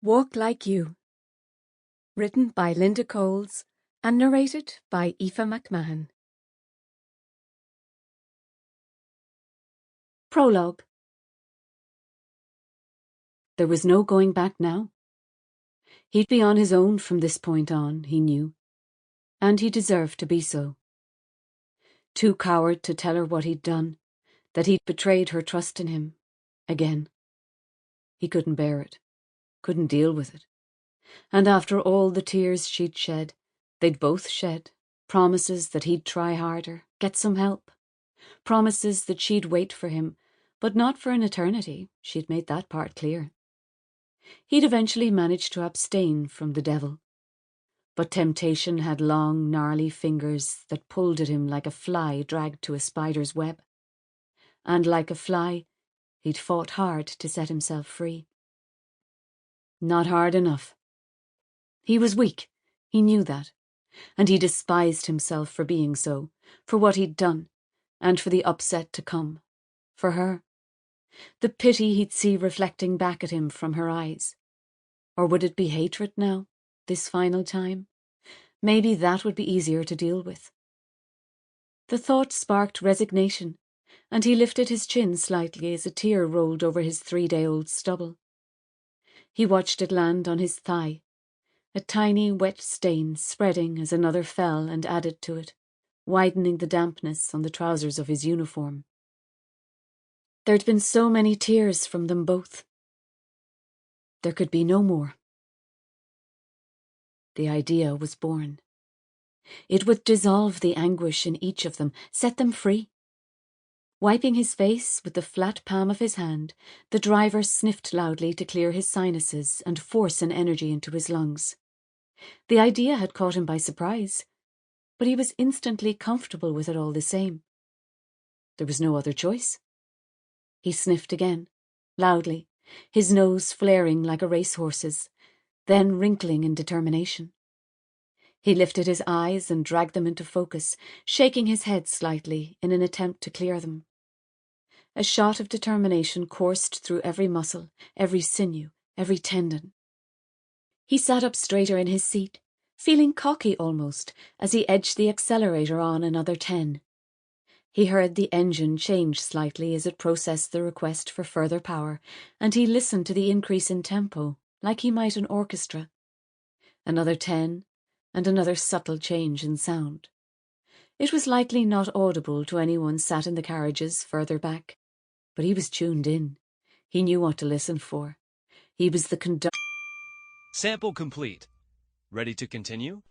Walk Like You. Written by Linda Coles and narrated by Aoife Mcmahon. Prologue. There was no going back now. He'd be on his own from this point on, he knew, and he deserved to be so. Too coward to tell her what he'd done, that he'd betrayed her trust in him, again. He couldn't bear it, couldn't deal with it. And after all the tears she'd shed, they'd both shed, promises that he'd try harder, get some help, promises that she'd wait for him, but not for an eternity, she'd made that part clear. He'd eventually managed to abstain from the devil, but temptation had long, gnarly fingers that pulled at him like a fly dragged to a spider's web. And like a fly, he'd fought hard to set himself free. Not hard enough. He was weak, he knew that, and he despised himself for being so, for what he'd done, and for the upset to come, for her. The pity he'd see reflecting back at him from her eyes. Or would it be hatred now, this final time? Maybe that would be easier to deal with. The thought sparked resignation, and he lifted his chin slightly as a tear rolled over his 3-day-old stubble. He watched it land on his thigh, a tiny wet stain spreading as another fell and added to it, widening the dampness on the trousers of his uniform. There'd been so many tears from them both. There could be no more. The idea was born. It would dissolve the anguish in each of them, set them free. Wiping his face with the flat palm of his hand, the driver sniffed loudly to clear his sinuses and force an energy into his lungs. The idea had caught him by surprise, but he was instantly comfortable with it all the same. There was no other choice. He sniffed again, loudly, his nose flaring like a racehorse's, then wrinkling in determination. He lifted his eyes and dragged them into focus, shaking his head slightly in an attempt to clear them. A shot of determination coursed through every muscle, every sinew, every tendon. He sat up straighter in his seat, feeling cocky almost, as he edged the accelerator on another 10. He heard the engine change slightly as it processed the request for further power, and he listened to the increase in tempo, like he might an orchestra. Another 10, and another subtle change in sound. It was likely not audible to anyone sat in the carriages further back, but he was tuned in. He knew what to listen for. He was the conductor. Sample complete. Ready to continue?